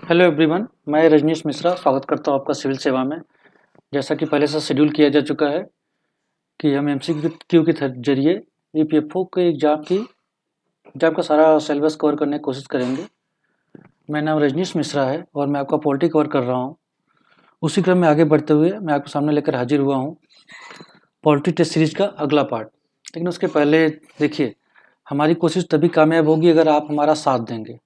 Hello everyone, मैं रजनीश मिश्रा स्वागत करता हूं आपका सिविल सेवा में। जैसा कि पहले से शेड्यूल किया जा चुका है कि हम एमसीक्यू के जरिए ईपीएफओ के एग्जाम का सारा सिलेबस कवर करने की कोशिश करेंगे। मेरा नाम रजनीश मिश्रा है और मैं आपका पॉलिटी कवर कर रहा हूं। उसी क्रम में आगे बढ़ते हुए मैं आपके सामने लेकर हाजिर हुआ हूं पॉलिटी टेस्ट सीरीज का अगला पार्ट। लेकिन उसके पहले देखिए, हमारी कोशिश तभी कामयाब होगी अगर आप हमारा साथ देंगे।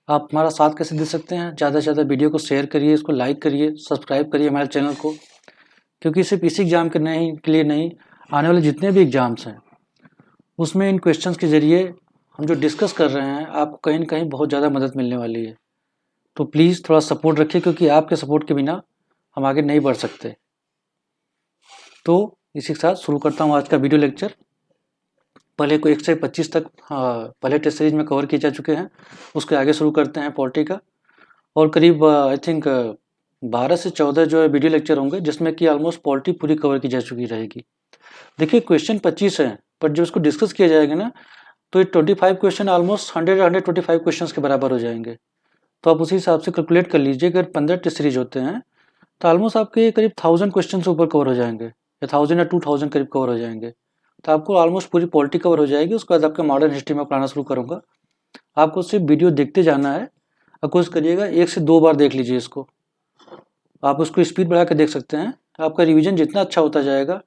आप हमारा साथ कैसे दे सकते हैं? ज़्यादा से ज़्यादा वीडियो को शेयर करिए, इसको लाइक करिए, सब्सक्राइब करिए हमारे चैनल को, क्योंकि सिर्फ इसी एग्ज़ाम के लिए नहीं, आने वाले जितने भी एग्ज़ाम्स हैं उसमें इन क्वेश्चंस के ज़रिए हम जो डिस्कस कर रहे हैं आपको कहीं न कहीं बहुत ज़्यादा मदद मिलने वाली है। तो प्लीज़ थोड़ा सपोर्ट रखिए, क्योंकि आपके सपोर्ट के बिना हम आगे नहीं बढ़ सकते। तो इसी के साथ शुरू करता हूँ आज का वीडियो लेक्चर। पहले को 1 से 25 तक पहले टेस्ट सीरीज में कवर किए जा चुके हैं, उसके आगे शुरू करते हैं पॉलिटी का। और करीब आई थिंक 12 से 14 जो है वीडियो लेक्चर होंगे, जिसमें कि ऑलमोस्ट पॉलिटी पूरी कवर की जा चुकी रहेगी। देखिए, क्वेश्चन 25 है, पर जब इसको डिस्कस किया जाएगा ना, तो ये 25 क्वेश्चन ऑलमोस्ट 125 क्वेश्चन के बराबर हो जाएंगे। तो आप उसी हिसाब से कैलकुलेट कर लीजिए, अगर 15 टेस्ट सीरीज होते हैं तो ऑलमोस्ट आपके करीब 1000 क्वेश्चन से ऊपर कवर हो जाएंगे, या 1000 या 2000 करीब कवर हो जाएंगे। तो आपको ऑलमोस्ट पूरी पॉलिटी कवर हो जाएगी। उसके बाद आपके मॉडर्न हिस्ट्री में पढ़ाना शुरू करूँगा। आपको सिर्फ वीडियो देखते जाना है और कोशिश करिएगा 1 से 2 बार देख लीजिए इसको। आप उसको स्पीड बढ़ा के देख सकते हैं। आपका रिवीजन जितना अच्छा होता जाएगा,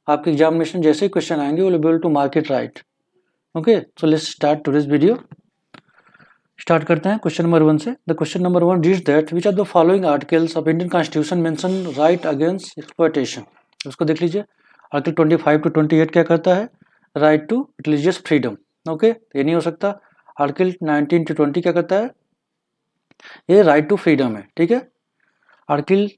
आपके एग्जामिनेशन जैसे ही क्वेश्चन आएंगे, will be able to mark it right. Okay, so let's start today's video. Start करते हैं क्वेश्चन नंबर 1 से। The question number 1 reads that which are the following articles of Indian constitution mention right against exploitation. उसको देख लीजिए। Article 25 to 28 क्या कहता है? Right to religious freedom. Okay, ये नहीं हो सकता। आर्टिकल 19 टू 20 क्या कहता है? ये राइट टू फ्रीडम है, ठीक है। आर्टिकल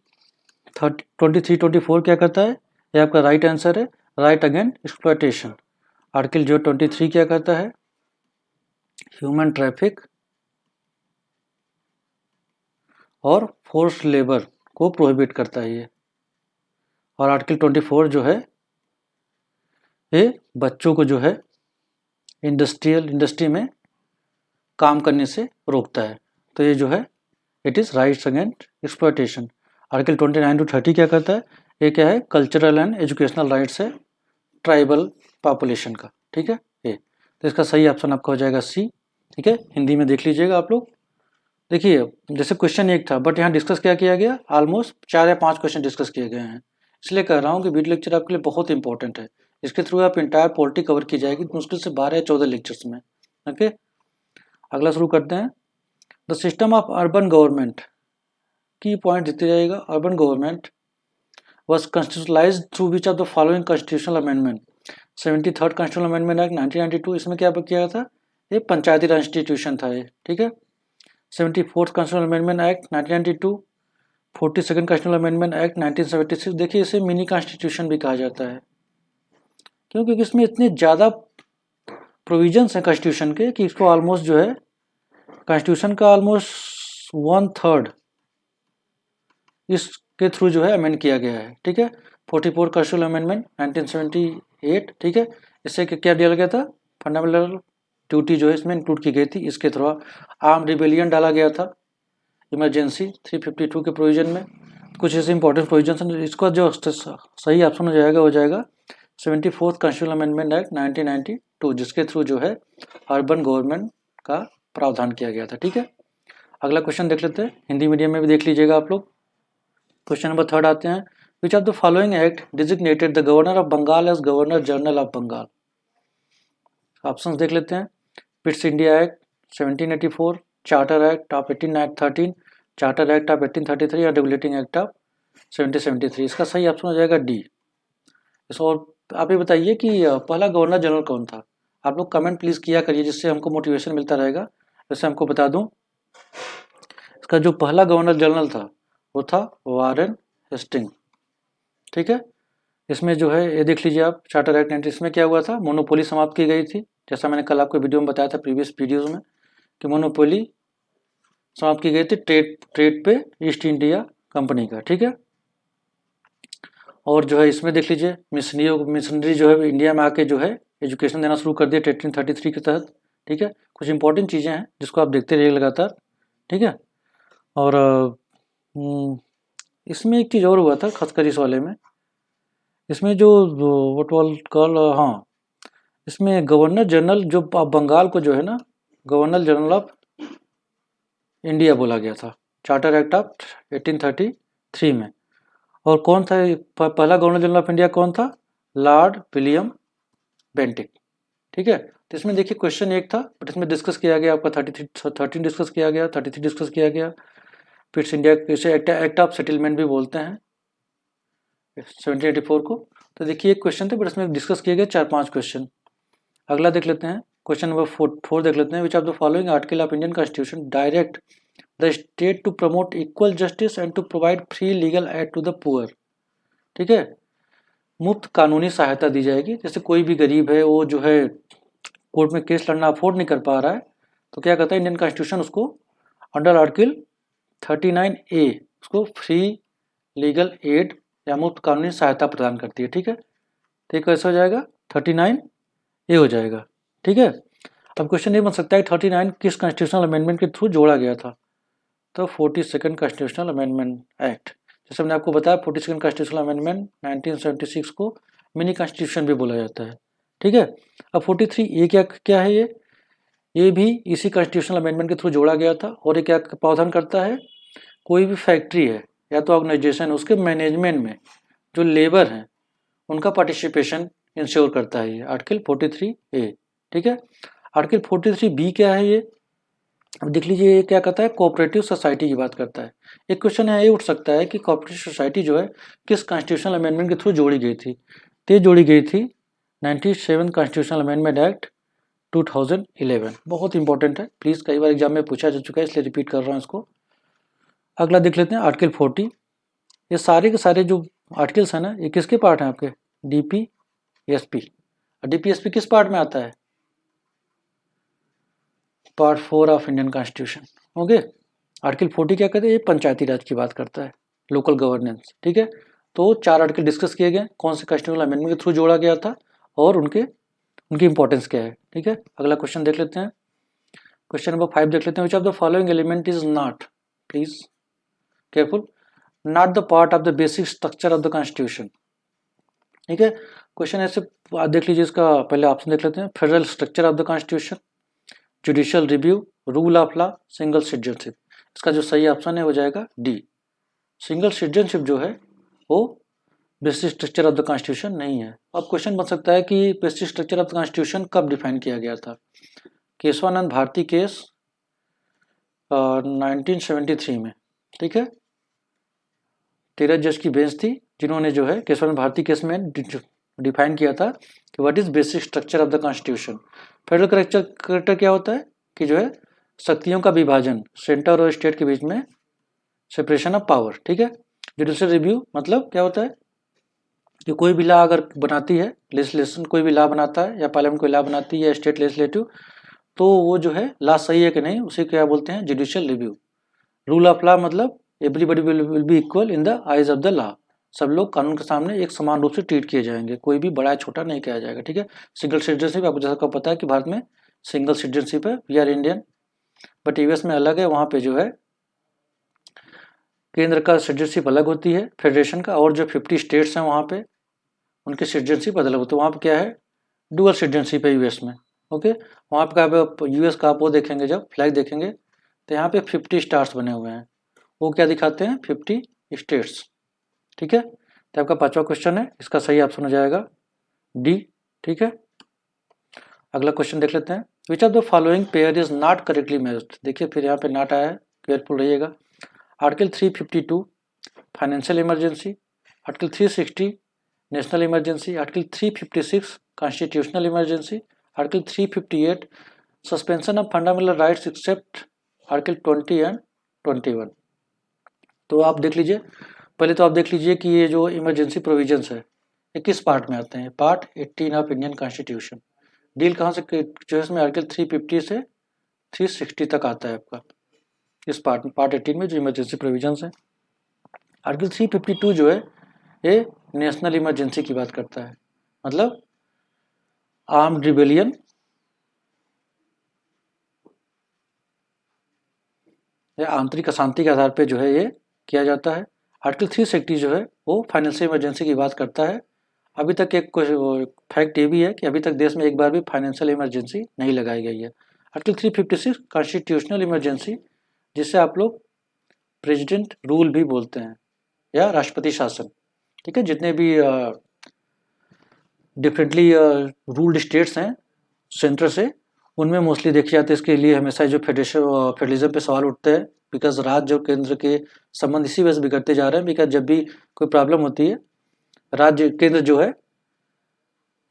23 24 क्या कहता है? ये आपका राइट आंसर है, राइट अगेंस्ट एक्सप्लॉयटेशन। आर्टिकल जो 23 क्या कहता है? ह्यूमन ट्रैफिक और फोर्स लेबर को प्रोहिबिट करता है ये। और आर्टिकल 24 जो है, ये बच्चों को जो है इंडस्ट्री में काम करने से रोकता है। तो ये जो है, it is rights against exploitation. Article 29 to 30 क्या कहता है? ये क्या है? कल्चरल एंड एजुकेशनल राइट्स है ट्राइबल पॉपुलेशन का, ठीक है ये। तो इसका सही ऑप्शन आपका हो जाएगा सी, ठीक है। हिंदी में देख लीजिएगा आप लोग। देखिए, जैसे क्वेश्चन एक था, बट यहाँ डिस्कस क्या किया गया? ऑलमोस्ट 4 या 5 क्वेश्चन डिस्कस किए गए हैं। इसलिए कह रहा हूँ कि वीडियो लेक्चर आपके लिए बहुत इंपॉर्टेंट है। इसके थ्रू आप इंटायर पॉलिटी कवर की जाएगी मुश्किल से 12 या 14 लेक्चर्स में। ओके, अगला शुरू करते हैं। The system of urban government की पॉइंट देते जाएगा। Urban government was constitutionalized through which of the following constitutional amendment? 73rd constitutional amendment act 1992। इसमें क्या किया गया था? ये पंचायती राज इंस्टीट्यूशन था ये, ठीक है। 74th constitutional amendment act 1992। 42nd constitutional amendment act 1976। देखिए, इसे मिनी कॉन्स्टिट्यूशन भी कहा जाता है। क्यों? क्योंकि इसमें इतने ज़्यादा प्रोविजंस हैं कॉन्स्टिट्यूशन के कि इसको ऑलमोस्ट जो है कॉन्स्टिट्यूशन का ऑलमोस्ट 1/3 इसके थ्रू जो है अमेंड किया गया है, ठीक है। 44 कॉन्स्टिट्यूशनल अमेंडमेंट 1978, ठीक है। इससे क्या दिया गया था? फंडामेंटल ड्यूटी जो है इसमें इंक्लूड की गई थी। इसके थ्रू आर्म रिबेलियन डाला गया था इमरजेंसी 352 के प्रोविजन में। कुछ ऐसे इंपॉर्टेंट प्रोविजन हैं। इसका जो सही ऑप्शन हो जाएगा 74th कॉन्स्टिट्यूशनल अमेंडमेंट एक्ट 1992, जिसके थ्रू जो है अर्बन गवर्नमेंट का प्रावधान किया गया था, ठीक है। अगला क्वेश्चन देख लेते हैं। हिंदी मीडियम में भी देख लीजिएगा आप लोग। क्वेश्चन नंबर 3 आते हैं। Which of the following act designated the governor of Bengal as governor general of Bengal? Options देख लेते हैं। Pitt's India act 1784, charter act of 1813, charter act of 1833 और रेगुलेटिंग एक्ट ऑफ 1773। इसका सही ऑप्शन हो जाएगा डी। इसको और आप ये बताइए कि पहला गवर्नर जनरल कौन था? आप लोग कमेंट प्लीज़ किया करिए, जिससे हमको मोटिवेशन मिलता रहेगा। जैसे हमको बता दूं, इसका जो पहला गवर्नर जनरल था वो था वारेन हेस्टिंग, ठीक है। इसमें जो है ये देख लीजिए आप, चार्टर एक्ट 19। इसमें क्या हुआ था? मोनोपोली समाप्त की गई थी। जैसा मैंने कल आपको वीडियो में बताया था, प्रीवियस वीडियोज़ में, कि मोनोपोली समाप्त की गई थी ट्रेड पे ईस्ट इंडिया कंपनी का, ठीक है। और जो है इसमें देख लीजिए, मिशनरी जो है इंडिया में आके जो है एजुकेशन देना शुरू कर दिया 1833 के तहत, ठीक है। कुछ इंपॉर्टेंट चीज़ें हैं जिसको आप देखते रहिए लगातार, ठीक है। और इसमें एक चीज़ और हुआ था खासकर इस वाले में, इसमें जो व्हाट वाल कॉल, हाँ, इसमें गवर्नर जनरल जो बंगाल को जो है ना, गवर्नर जनरल ऑफ इंडिया बोला गया था चार्टर एक्ट ऑफ 1833 में। और कौन था पहला गवर्नर जनरल ऑफ इंडिया कौन था? Lord William Bentinck. ठीक है, तो इसमें देखिए क्वेश्चन एक था, बट इसमें डिस्कस किया गया आपका 13 डिस्कस किया गया, 33 डिस्कस किया गया, फिर इंडिया इसे एक्ट ऑफ सेटलमेंट भी बोलते हैं 1784 को। तो देखिए एक क्वेश्चन थे, बट इसमें डिस्कस किए गए 4-5 क्वेश्चन। अगला देख लेते हैं, क्वेश्चन नंबर 4 देख लेते हैं। Which of the following article of Indian constitution direct the state to promote equal justice and to provide free legal aid to the poor. ठीक है, मुफ्त कानूनी सहायता दी जाएगी। जैसे कोई भी गरीब है, वो जो है कोर्ट में केस लड़ना अफोर्ड नहीं कर पा रहा है, तो क्या कहता है इंडियन कॉन्स्टिट्यूशन उसको अंडर आर्टिकल 39A उसको फ्री लीगल एड या मुफ्त कानूनी सहायता प्रदान करती है। ठीक है, तो कैसे हो जाएगा? 39A हो जाएगा। ठीक है, अब क्वेश्चन ये बन सकता है 39 किस कॉन्स्टिट्यूशनल अमेंडमेंट के थ्रू जोड़ा गया था? तो 42nd कॉन्स्टिट्यूशनल अमेंडमेंट एक्ट। जैसे मैंने आपको बताया 42nd कॉन्स्टिट्यूशनल अमेंडमेंट 1976 को मिनी कॉन्स्टिट्यूशन भी बोला जाता है। ठीक है, अब 43 ये क्या है? ये भी इसी कॉन्स्टिट्यूशनल अमेंडमेंट के थ्रू जोड़ा गया था। और ये क्या प्रावधान करता है? कोई भी फैक्ट्री है या तो ऑर्गेनाइजेशन, उसके मैनेजमेंट में जो लेबर हैं उनका पार्टिसिपेशन इंश्योर करता है ये आर्टिकल 43A। ठीक है, आर्टिकल 43B क्या है ये? अब देख लीजिए ये क्या कहता है, कोऑपरेटिव सोसाइटी की बात करता है। एक क्वेश्चन है ये उठ सकता है कि कोऑपरेटिव सोसाइटी जो है किस कॉन्स्टिट्यूशनल अमेंडमेंट के थ्रू जोड़ी गई थी? तो जोड़ी गई थी 97 कॉन्स्टिट्यूशनल अमेंडमेंट एक्ट 2011। बहुत इंपॉर्टेंट है, प्लीज, कई बार एग्जाम में पूछा जा चुका है इसलिए रिपीट कर रहा हूँ इसको। अगला देख लेते हैं आर्टिकल 40। ये सारे के सारे जो आर्टिकल्स हैं ना, ये किसके पार्ट हैं आपके? DPSP। DPSP किस पार्ट में आता है? Part 4 of Indian constitution. Okay, article 40 क्या कहते हैं? ये पंचायती राज की बात करता है, लोकल गवर्नेंस। ठीक है, तो 4 आर्टिकल डिस्कस किए गए, कौन से कॉन्स्टिट्यूशनल अमेंडमेंट के थ्रू जोड़ा गया था और उनकी इंपॉर्टेंस क्या है। ठीक है, अगला क्वेश्चन देख लेते हैं, क्वेश्चन नंबर 5 देख लेते हैं। Which of the following element is not, please careful, not the part of the basic structure of the constitution. ठीक है, क्वेश्चन ऐसे देख लीजिए, इसका पहले ऑप्शन देख लेते हैं। Federal structure of the constitution, judicial review, rule of law, single citizenship. इसका जो सही ऑप्शन है हो जाएगा डी। सिंगल सिटीजनशिप जो है वो basic structure of the constitution नहीं है। अब क्वेश्चन बन सकता है कि basic structure of the constitution कब डिफाइन किया गया था? केशवानंद भारती केस 1973 में। ठीक है, 13 जज की बेंच थी जिन्होंने जो है केशवानंद भारती केस में डिफाइन किया था कि what is basic structure of the constitution. Federal character क्या होता है कि जो है शक्तियों का विभाजन, सेंटर और स्टेट के बीच में सेपरेशन ऑफ पावर। ठीक है, जुडिशियल रिव्यू मतलब क्या होता है कि कोई भी लॉ अगर बनाती है, लेजिस्लेशन कोई भी लॉ बनाता है या पार्लियामेंट कोई लॉ बनाती है या स्टेट लेजिस्लेटिव, तो वो जो है लॉ सही है कि नहीं उसे क्या बोलते हैं? Judicial review. Rule of law मतलब everybody will be equal in the eyes of the law. सब लोग कानून के सामने एक समान रूप से ट्रीट किए जाएंगे, कोई भी बड़ा छोटा नहीं किया जाएगा। ठीक है, सिंगल सिटीजनशिप आपको जैसा पता है कि भारत में सिंगल सिटीजनशिप है, we are Indian, but US में अलग है। वहाँ पे जो है केंद्र का सिटीजनशिप अलग होती है फेडरेशन का, और जो 50 स्टेट्स हैं वहाँ पे उनकी सिटीजनशिप अलग होती है। वहाँ पे क्या है? डुअल सिटीजनशिप है यूएस में। ओके, वहाँ पे आप यूएस का आप वो देखेंगे, जब फ्लैग देखेंगे तो यहाँ पे 50 स्टार्स बने हुए हैं, वो क्या दिखाते हैं? 50 स्टेट्स। ठीक है, तो आपका 5वां क्वेश्चन है, इसका सही ऑप्शन हो जाएगा डी। ठीक है, अगला क्वेश्चन देख लेते हैं। Which of the following pair is not correctly matched. देखिए फिर यहाँ पे नॉट आया है, केयरफुल रहिएगा। Article 352 financial emergency, article 360 national emergency, article 356 constitutional emergency, article 358 suspension of fundamental rights except article 20 and 21। तो आप देख लीजिए, पहले तो आप देख लीजिए कि ये जो इमरजेंसी प्रोविजंस है ये किस पार्ट में आते हैं? Part 18 of Indian constitution. Deal कहाँ से जो है इसमें आर्टिकल 350 से 360 तक आता है आपका, इस पार्ट में, पार्ट 18 में जो इमरजेंसी प्रोविजंस है। आर्टिकल 352 जो है ये नेशनल इमरजेंसी की बात करता है, मतलब आर्म्ड रिबेलियन या आंतरिक अशांति के आधार पे जो है ये किया जाता है। आर्टिकल 360 जो है वो फाइनेंशियल इमरजेंसी की बात करता है। अभी तक एक फैक्ट ये भी है कि अभी तक देश में एक बार भी फाइनेंशियल इमरजेंसी नहीं लगाई गई है। आर्टिकल 356 कॉन्स्टिट्यूशनल इमरजेंसी, जिसे आप लोग प्रेसिडेंट रूल भी बोलते हैं या राष्ट्रपति शासन। ठीक है, जितने भी डिफरेंटली रूल्ड स्टेट्स हैं सेंटर से, उनमें मोस्टली देखी जाती है। इसके लिए हमेशा जो फेडरलिज्म पे सवाल उठते हैं, बिकॉज राज्य और केंद्र के संबंध इसी वजह से बिगड़ते जा रहे हैं। बिकॉज जब भी कोई प्रॉब्लम होती है, राज्य केंद्र जो है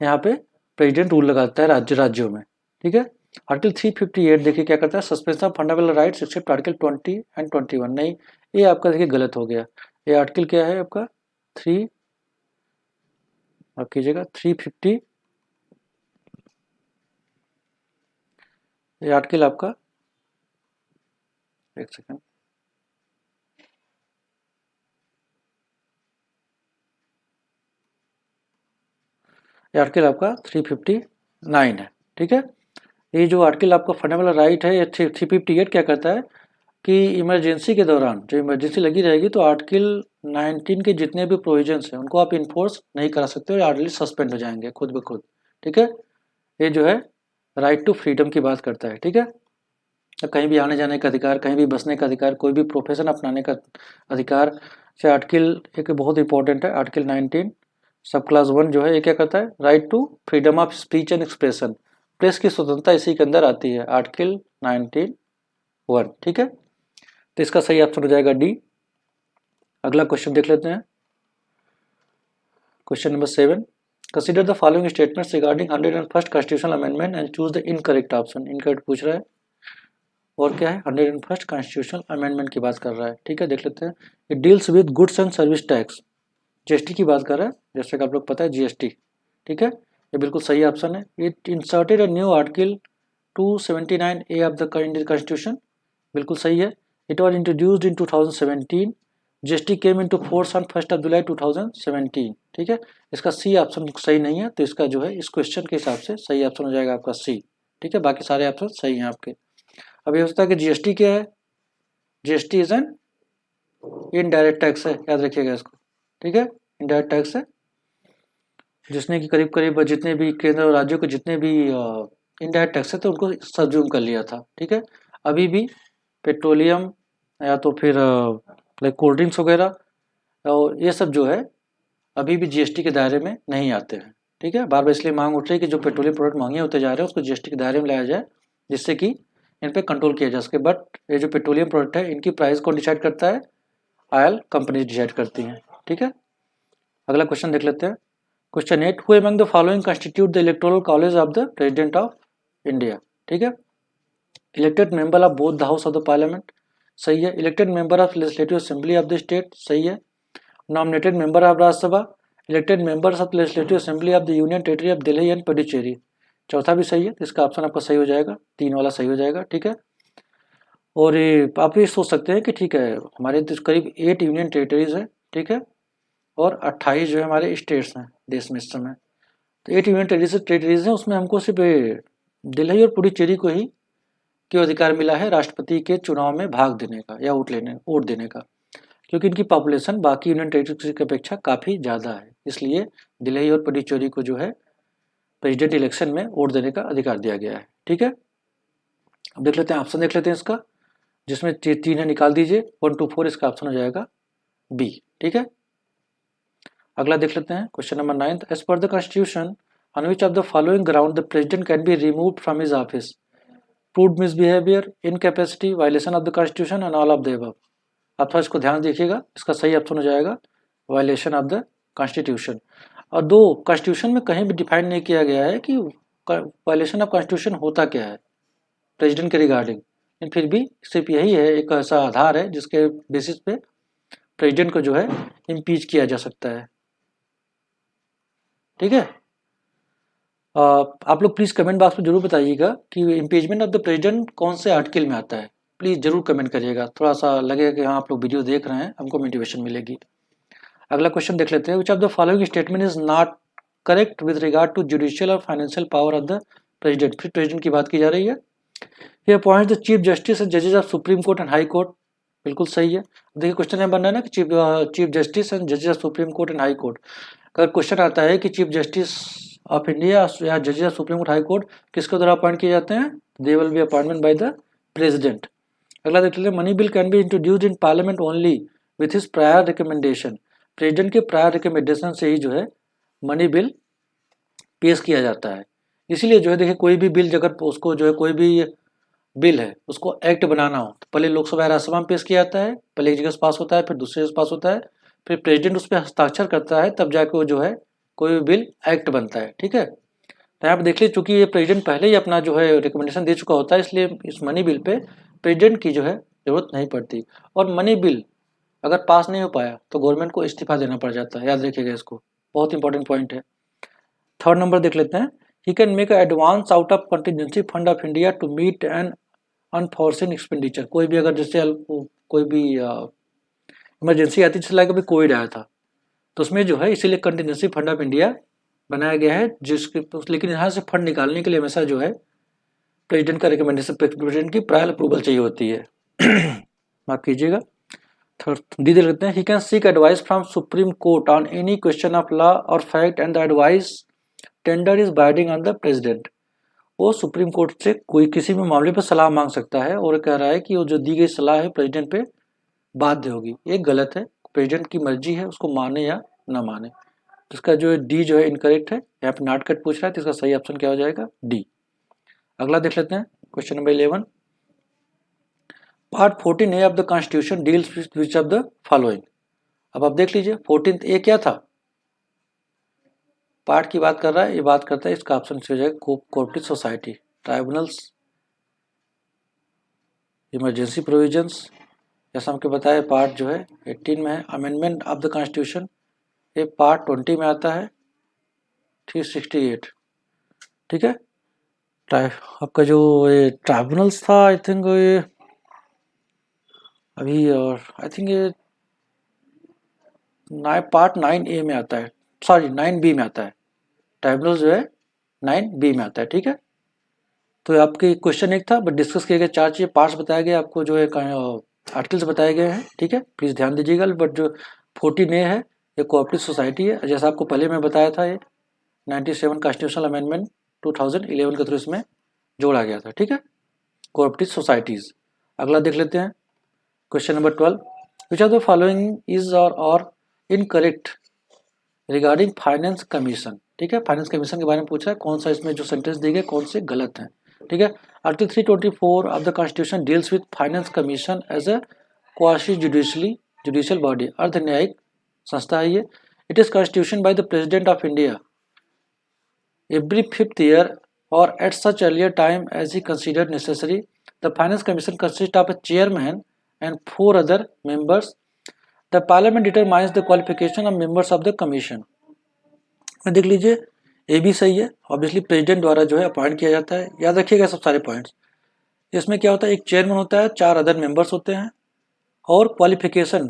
यहाँ पे प्रेसिडेंट रूल लगाता है राज्यों में। ठीक है, आर्टिकल 358 देखिए क्या करता है, suspension of fundamental rights except article 20 and 21। नहीं, ये आपका देखिए गलत हो गया। ये आर्टिकल क्या है आपका 3, आप कीजिएगा 350, ये आर्टिकल आपका, एक सेकेंड, ये आर्टिकल आपका 359 है। ठीक है, ये जो आर्टिकल आपका फंडामेंटल राइट है, ये 358 क्या करता है कि इमरजेंसी के दौरान जो इमरजेंसी लगी रहेगी तो आर्टिकल 19 के जितने भी प्रोविजंस हैं उनको आप इन्फोर्स नहीं करा सकते और आर्टिकल सस्पेंड हो जाएंगे खुद ब खुद। ठीक है, ये जो है राइट टू फ्रीडम की बात करता है। ठीक है, तो कहीं भी आने जाने का अधिकार, कहीं भी बसने का अधिकार, कोई भी प्रोफेशन अपनाने का अधिकार से आर्टिकल एक बहुत इंपॉर्टेंट है। आर्टिकल 19 सब क्लास 1 जो है ये क्या करता है, right to freedom of speech and expression, press की स्वतंत्रता इसी के अंदर आती है, आर्टिकल 19(1). ठीक है, तो इसका सही ऑप्शन हो जाएगा डी। अगला क्वेश्चन देख लेते हैं, question number 7, consider the following statements regarding 101st constitutional amendment and choose the incorrect option. Incorrect पूछ रहा है और क्या है 101st कॉन्स्टिट्यूशनल अमेंडमेंट की बात कर रहा है। ठीक है, देख लेते हैं, it deals with goods and service tax, GST की बात कर रहा है, जैसे कि आप लोग पता है जीएसटी। ठीक है, ये बिल्कुल सही ऑप्शन है। It inserted a new article 279A of the Indian constitution, बिल्कुल सही है। It was introduced in 2017, GST came into force on 1 जुलाई 2017। ठीक है, इसका सी ऑप्शन सही नहीं है, तो इसका जो है इस क्वेश्चन के हिसाब से सही ऑप्शन हो जाएगा आपका सी। ठीक है, बाकी सारे ऑप्शन सही हैं आपके। अब ये होता है कि जीएसटी क्या है, GST is an indirect tax है, याद रखिएगा इसको। ठीक है, इनडायरेक्ट टैक्स है जिसने कि करीब करीब जितने भी केंद्र और राज्यों के जितने भी इनडायरेक्ट टैक्स है तो उनको सब्ज्यूम कर लिया था। ठीक है, अभी भी पेट्रोलियम या तो फिर लाइक कोल्ड ड्रिंक्स वगैरह और ये सब जो है अभी भी जीएसटी के दायरे में नहीं आते हैं। ठीक है, बार बार इसलिए मांग उठ रही है कि जो पेट्रोलियम प्रोडक्ट महंगे होते जा रहे हैं उसको जीएसटी के दायरे में लाया जाए, जिससे कि इन पे कंट्रोल किया जा सके। बट ये जो पेट्रोलियम प्रोडक्ट है इनकी प्राइस कौन डिसाइड करता है, ऑयल कंपनीज डिसाइड करती हैं। ठीक है, अगला क्वेश्चन देख लेते हैं, question 8, who among the following constitute the electoral college of the president of India. ठीक है, elected member of both the house of the parliament, सही है। Elected member of legislative assembly of the state, सही है। Nominated member of Rajya Sabha, elected members of legislative assembly of the union territory of Delhi and Puducherry, चौथा भी सही है, तो इसका ऑप्शन आपका सही हो जाएगा, 3 वाला सही हो जाएगा। ठीक है, और ये आप ये सोच सकते हैं कि ठीक है हमारे तो करीब 8 यूनियन टेरिटरीज है। ठीक है, और 28 जो है हमारे स्टेट्स हैं देश में इस समय, तो 8 यूनियन टेरिटरीज हैं, उसमें हमको सिर्फ दिल्ली और पुडुचेरी को ही क्यों अधिकार मिला है राष्ट्रपति के चुनाव में भाग देने का या वोट देने का, क्योंकि इनकी पॉपुलेशन बाकी यूनियन टेरिटरी की अपेक्षा काफ़ी ज़्यादा है, इसलिए दिल्ली और पुडुचेरी को जो है प्रेसिडेंट इलेक्शन में वोट देने का अधिकार दिया गया है। ठीक है, अब देख लेते हैं ऑप्शन, देख लेते हैं इसका, जिसमें 3 है निकाल दीजिए, 1 2 4, इसका ऑप्शन हो जाएगा बी। ठीक है, अगला देख लेते हैं, question number 9, as per the constitution on which of the following ground the president can be removed from his office, proved misbehaviour, incapacity, violation of the constitution and all of the above. आप थोड़ा इसको ध्यान देखिएगा, इसका सही option हो जाएगा violation of the constitution. और दो कॉन्स्टिट्यूशन में कहीं भी डिफाइन नहीं किया गया है कि वायलेशन ऑफ कॉन्स्टिट्यूशन होता क्या है प्रेसिडेंट के रिगार्डिंग, लेकिन फिर भी सिर्फ यही है एक ऐसा आधार है जिसके बेसिस पे प्रेसिडेंट को जो है इम्पीच किया जा सकता है। ठीक है, आप लोग प्लीज़ कमेंट बॉक्स में जरूर बताइएगा कि इम्पीचमेंट ऑफ द प्रेसिडेंट कौन से आर्टिकल में आता है, प्लीज़ जरूर कमेंट करिएगा, थोड़ा सा लगेगा कि हाँ आप लोग वीडियो देख रहे हैं, हमको मोटिवेशन मिलेगी। अगला क्वेश्चन देख लेते हैं, which of the following statement is not correct with regard to judicial और financial power of the president. फिर प्रेसिडेंट की बात की जा रही है, he appoints the chief justice and जजेस of Supreme Court and High Court, बिल्कुल सही है। देखिए क्वेश्चन है बन रहा है ना कि चीफ जस्टिस एंड जजेस of Supreme Court and High court. अगर क्वेश्चन आता है कि चीफ जस्टिस ऑफ इंडिया या जजेस of Supreme court high court किसके द्वारा अपॉइंट किए जाते हैं, they will be appointment bye the president. अगला देख लीजिए, money bill can be introduced in parliament only with his prior recommendation. President के प्रायर रिकमेंडेशन से ही जो है मनी बिल पेश किया जाता है। इसीलिए जो है देखिए कोई भी बिल अगर उसको जो है कोई भी बिल है उसको एक्ट बनाना हो तो पहले लोकसभा या राज्यसभा में पेश किया जाता है, पहले एक जगह से पास होता है, फिर दूसरी जगह से पास होता है, फिर प्रेसिडेंट उस पर हस्ताक्षर करता है, तब जाके वो जो है कोई भी बिल एक्ट बनता है। ठीक है, तो यहाँ पे देख लीजिए चूंकि ये प्रेसिडेंट पहले ही अपना जो है रिकमेंडेशन दे चुका होता है, इसलिए इस मनी बिल पे प्रेसिडेंट की जो है जरूरत नहीं पड़ती। और मनी बिल अगर पास नहीं हो पाया तो गवर्नमेंट को इस्तीफा देना पड़ जाता है, याद रखिएगा इसको, बहुत इंपॉर्टेंट पॉइंट है। थर्ड नंबर देख लेते हैं, he can make advance out of contingency fund of India to meet an unforeseen expenditure. कोई भी अगर जैसे कोई भी इमरजेंसी आती, जैसे लाइक अभी कोविड आया था, तो उसमें जो है इसीलिए कंटिजेंसी फंड ऑफ इंडिया बनाया गया है, जिसके लेकिन यहाँ से फंड निकालने के लिए हमेशा जो है प्रेसिडेंट का रिकमेंडेशन, प्रेसिडेंट की प्रायर अप्रूवल चाहिए होती है। माफ कीजिएगा। थर्ड डी देख लेते हैं, he can seek advice from Supreme Court on any question of law और fact and the advice tender is binding on the president. वो सुप्रीम कोर्ट से कोई किसी भी मामले पर सलाह मांग सकता है और कह रहा है कि वो जो दी गई सलाह है प्रेसिडेंट पे बाध्य होगी। ये गलत है, प्रेसिडेंट की मर्जी है उसको माने या ना माने। इसका जो है डी जो है इनकरेक्ट है, यहाँ पे नॉट कट पूछ रहा है, तो इसका सही ऑप्शन क्या हो जाएगा, डी। अगला देख लेते हैं question number 11, part 14 A of the constitution deals with which of the following. अब आप देख लीजिए 14 ए क्या था, पार्ट की बात कर रहा है, ये बात करता है, इसका ऑप्शन हो जाएगा cooperative society, tribunals, emergency provisions, जैसा हमको बताया पार्ट जो है 18 में है, अमेंडमेंट ऑफ द कॉन्स्टिट्यूशन ये पार्ट 20 में आता है, 368। ठीक है, आपका जो ये ट्राइब्यूनल्स था आई थिंक ये अभी, और आई थिंक ये पार्ट 9A में आता है, सॉरी 9B में आता है, ट्राइब्यूनल जो है 9B में आता है। ठीक है, तो आपके क्वेश्चन एक था बट डिस्कस किए गए 4 चीज़ें, पार्ट्स बताए गए आपको, जो है आर्टिकल्स बताए गए हैं। ठीक है, प्लीज़ ध्यान दीजिएगा। बट जो 14A है ये कोऑपरेटिव सोसाइटी है, जैसा आपको पहले मैं बताया था, ये 97 कॉन्स्टिट्यूशनल अमेंडमेंट 2011 के थ्रू इसमें जोड़ा गया था। ठीक है, कोऑपरेटिव सोसाइटीज़। अगला देख लेते हैं question number 12, which of the following is और इनकरेक्ट रिगार्डिंग फाइनेंस कमीशन। ठीक है, फाइनेंस कमीशन के बारे में पूछा है, कौन सा इसमें जो सेंटेंस दिए गए कौन से गलत हैं। ठीक है, article 324 of the constitution deals with finance commission as a quasi judicial body, अर्ध न्यायिक संस्था है ये। It is constitution by the president of India every 5th year और at such earlier time as he considered necessary. The finance commission consist of a chairman and 4 other members. The parliament determines the qualification of members of the commission. देख लीजिए ए भी सही है, obviously president द्वारा जो है appoint किया जाता है, याद रखिएगा सब सारे पॉइंट्स। इसमें क्या होता है, एक चेयरमैन होता है, 4 अदर मेंबर्स होते हैं, और क्वालिफिकेशन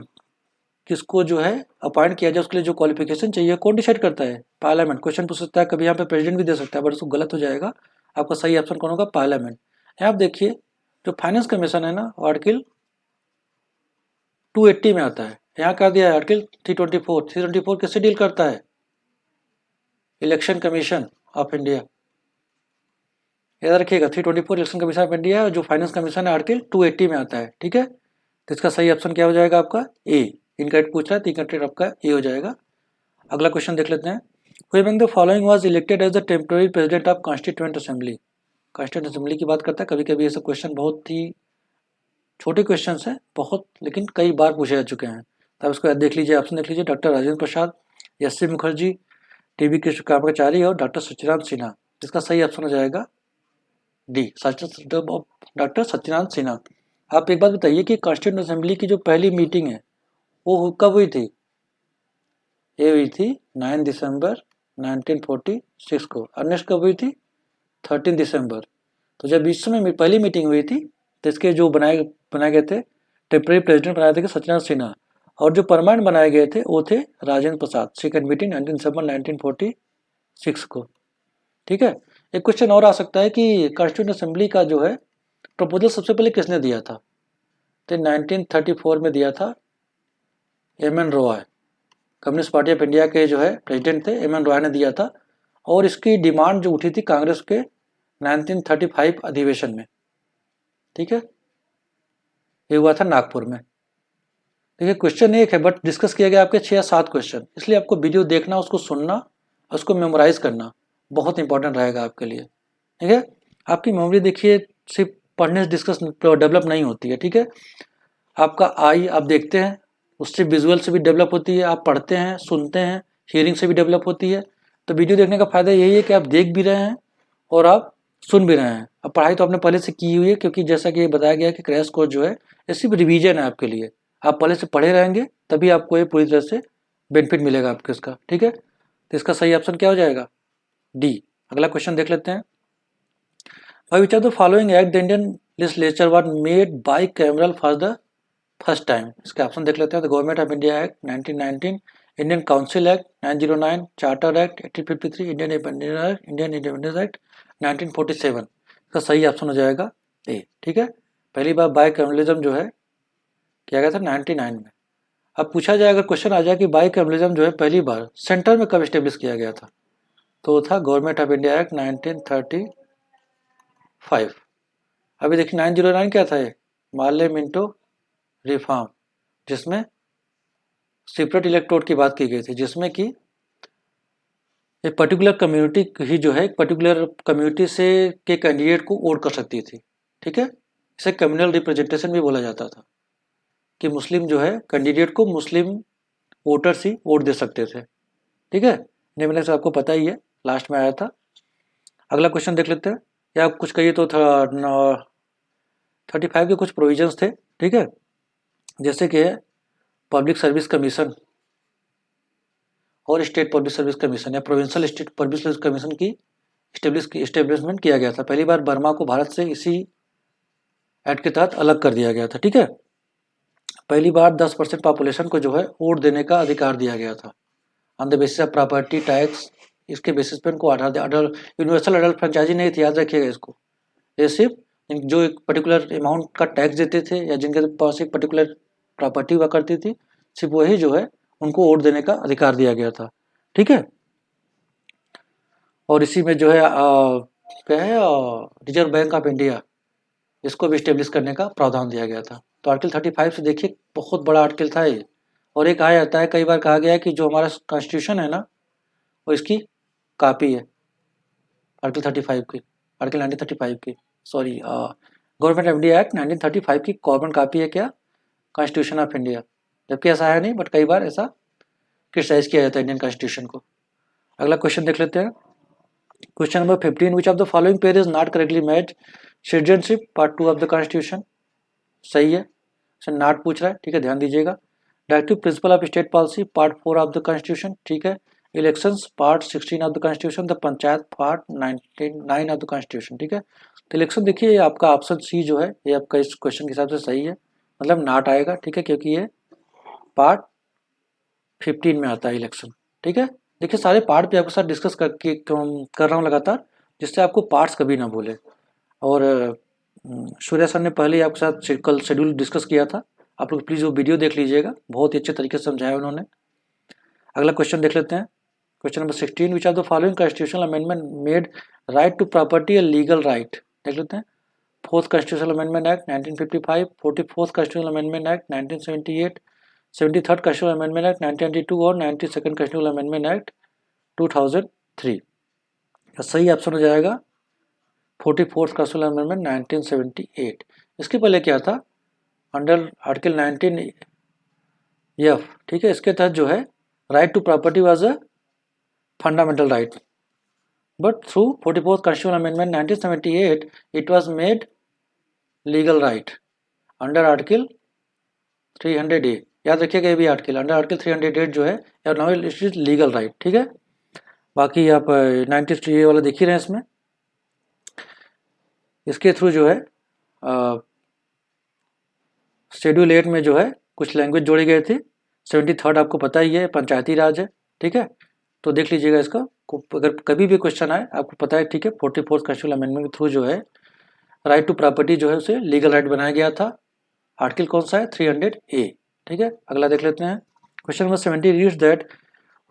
किसको जो है अपॉइंट किया जाए उसके लिए जो क्वालिफिकेशन चाहिए कौन डिसाइड करता है, पार्लियामेंट। क्वेश्चन पूछ सकता है कभी यहाँ पे प्रेसिडेंट भी दे सकता है, बट उसको गलत हो जाएगा, आपका सही ऑप्शन कौन होगा, पार्लियामेंट। यहाँ आप देखिए जो फाइनेंस कमीशन है ना, आर्टिकल 280 में आता है, यहाँ क्या दिया है आर्टिकल 324 किससे डील करता है, इलेक्शन कमीशन ऑफ इंडिया, याद रखिएगा 324 इलेक्शन कमीशन ऑफ इंडिया है, जो फाइनेंस कमीशन है आर्टिकल 280 में आता है। ठीक है, तो इसका सही ऑप्शन क्या हो जाएगा आपका ए, इनकरेक्ट पूछ रहा है तो इनकरेक्ट आपका ए हो जाएगा। अगला क्वेश्चन देख लेते हैं, who among the following was elected as the temporary president of constituent assembly. Constituent assembly की बात करता है, कभी कभी ये सब क्वेश्चन बहुत ही छोटे क्वेश्चन हैं बहुत, लेकिन कई बार पूछे जा चुके हैं, तब इसको याद देख लीजिए। ऑप्शन देख लीजिए, doctor Rajendra Prasad, SC. Mukherjee, TB. कृष्णकाचार्य और डॉक्टर सत्यनारायण सिन्हा। इसका सही ऑप्शन हो जाएगा डी, डॉक्टर सत्यनारायण सिन्हा। आप एक बात बताइए कि कॉन्स्टिट्यूएंट असेंबली की जो पहली मीटिंग है वो कब हुई थी, ये हुई थी 9 दिसंबर 1946 को, और नेक्स्ट कब हुई थी 13 दिसंबर। तो जब बीच में पहली मीटिंग हुई थी तो इसके जो बनाए गए थे टेम्पररी प्रेसिडेंट बनाए थे सत्यनारायण सिन्हा, और जो परमानेंट बनाए गए थे वो थे राजेंद्र प्रसाद। सेकंड मीटिंग 19 दिसंबर 1946 को। ठीक है, एक क्वेश्चन और आ सकता है कि कॉन्स्टिट्यूएंट असेंबली का जो है प्रपोजल सबसे पहले किसने दिया था? तो 1934 में दिया था M.N.. Roy, communist party of India के जो है प्रेसिडेंट थे, एम.एन. रॉय ने दिया था। और इसकी डिमांड जो उठी थी कांग्रेस के 1935 अधिवेशन में, ठीक है, ये हुआ था नागपुर में। देखिए क्वेश्चन एक है बट डिस्कस किया गया आपके 6 या 7 क्वेश्चन, इसलिए आपको वीडियो देखना, उसको सुनना, उसको मेमोराइज करना बहुत इंपॉर्टेंट रहेगा आपके लिए, ठीक है। आपकी मेमोरी देखिए सिर्फ पढ़ने से डिस्कस डेवलप नहीं होती है, ठीक है। आपका आई आप देखते हैं, उससे विजुअल से भी डेवलप होती है, आप पढ़ते हैं, सुनते हैं, हियरिंग से भी डेवलप होती है। तो वीडियो देखने का फ़ायदा यही है कि आप देख भी रहे हैं और आप सुन भी रहे हैं। अब पढ़ाई तो आपने पहले से की हुई है, क्योंकि जैसा कि बताया गया कि क्रैश कोर्स जो है ये सिर्फ रिवीजन है आपके लिए। आप पहले से पढ़े रहेंगे तभी आपको ये पूरी तरह से बेनिफिट मिलेगा आपको इसका, ठीक है। तो इसका सही ऑप्शन क्या हो जाएगा? डी। अगला क्वेश्चन देख लेते हैं। By which of the following act the Indian legislature was made bicameral for the first time? इसके ऑप्शन देख लेते हैं। The government of India act 1919, Indian council act 909, charter act 1853, Indian independence act 1947। इसका सही option हो जाएगा ए, ठीक है। पहली बार बाइकैमरलिज्म जो है किया गया था 99 में। अब पूछा जाए, अगर क्वेश्चन आ जाए कि बाइकैमरलिज्म जो है पहली बार सेंटर में कब स्टेब्लिश किया गया था, तो था गवर्नमेंट ऑफ इंडिया एक्ट 1935। अभी देखिए 909 क्या था, ये मार्ले मिंटो रिफॉर्म, जिसमें सेपरेट इलेक्टोरेट की बात की गई थी, जिसमें कि एक पर्टिकुलर कम्युनिटी ही जो है एक पर्टिकुलर कम्युनिटी से के कैंडिडेट को वोट कर सकती थी, ठीक है। इसे कम्युनल रिप्रेजेंटेशन भी बोला जाता था, कि मुस्लिम जो है कैंडिडेट को मुस्लिम वोटर्स ही वोट दे सकते थे, ठीक है। इंडिपेंडेंस आपको पता ही है, लास्ट में आया था। अगला क्वेश्चन देख लेते हैं, या कुछ कहिए तो 35 के कुछ प्रोविजंस थे, ठीक है, जैसे कि पब्लिक सर्विस कमीशन और स्टेट पब्लिक सर्विस कमीशन या provincial state public service commission की इस्टेब्लिशमेंट किया गया था। पहली बार बर्मा को भारत से इसी एक्ट के तहत अलग कर दिया गया था, ठीक है। पहली बार 10% पॉपुलेशन को जो है वोट देने का अधिकार दिया गया था on the basis of property tax. इसके बेसिस पे इनको यूनिवर्सल अडल्ट फ्रेंचाइजी नहीं थी, याद रखिएगा इसको। ये सिर्फ जो एक पर्टिकुलर अमाउंट का टैक्स देते थे या जिनके पास एक पर्टिकुलर प्रॉपर्टी हुआ करती थी, सिर्फ वही जो है उनको वोट देने का अधिकार दिया गया था, ठीक है। और इसी में जो है क्या है रिजर्व बैंक ऑफ इंडिया, इसको भी स्टेब्लिश करने का प्रावधान दिया गया था। तो आर्टिकल 35 से देखिए बहुत बड़ा आर्टिकल था ये। और ये कहा जाता है, कई बार कहा गया है कि जो हमारा कॉन्स्टिट्यूशन है ना, वो इसकी कॉपी है आर्टिकल 35 की, आर्टिकल 1935 की, sorry government of India act 1935 की कॉमन कॉपी है क्या, कॉन्स्टिट्यूशन ऑफ इंडिया। जबकि ऐसा है नहीं, बट कई बार ऐसा क्रिटिसाइज किया जाता है इंडियन कॉन्स्टिट्यूशन को। अगला क्वेश्चन देख लेते हैं। Question number 15, which of the following pair is not correctly match citizenship part 2 of the constitution? सही है, नॉट पूछ रहा है, ठीक है, ध्यान दीजिएगा। Directive principle of state policy part 4 of the constitution, ठीक है। Elections part 16 of the constitution, the panchayat part 9 of the constitution, ठीक है। तो इलेक्शन देखिए आपका ऑप्शन सी जो है ये आपका इस क्वेश्चन के हिसाब से सही है, मतलब नॉट आएगा, ठीक है, क्योंकि ये पार्ट 15 में आता है इलेक्शन, ठीक है। देखिए सारे पार्ट पे आपके साथ डिस्कस कर रहा हूँ लगातार, जिससे आपको पार्ट्स कभी ना भूले। और सूर्या सर ने पहले ही आपके साथ कल शेड्यूल डिस्कस किया था, आप लोग प्लीज़ वो वीडियो देख लीजिएगा, बहुत ही अच्छे तरीके से समझाया उन्होंने। अगला क्वेश्चन देख लेते हैं। Question number 16, which are the following constitutional amendment made right to property a legal right? देख लेते हैं। 4th constitutional amendment act 1955, 44th constitutional amendment act 1978, 73rd constitutional amendment act 1992 और 92nd कॉन्स्टिट्यूशनल अमेंडमेंट एक्ट 2003। सही option हो जाएगा 44th constitutional amendment 1978। इसके पहले क्या था, अंडर आर्टिकल 19F, ठीक है, इसके तहत जो है right to property was a fundamental right, but through 44th constitutional amendment 1978 it was made legal right under article 300A। याद रखिएगा ये भी आर्टिकल अंडर आर्टिकल 308 जो है now it is legal right, ठीक है। बाकी आप 93A वाला देख ही रहे हैं, इसमें इसके थ्रू जो है शेड्यूल 8 में जो है कुछ लैंग्वेज जोड़े गए थे। 73rd आपको पता ही है पंचायती राज है, ठीक है, तो देख लीजिएगा इसका, अगर कभी भी क्वेश्चन आए आपको पता है, ठीक है। 44th कॉन्स्टिट्यूशनल अमेंडमेंट के थ्रू जो है राइट टू प्रॉपर्टी जो है उसे लीगल राइट बनाया गया था। आर्टिकल कौन सा है? 300A। ठीक है, अगला देख लेते हैं। Question number 70 reads that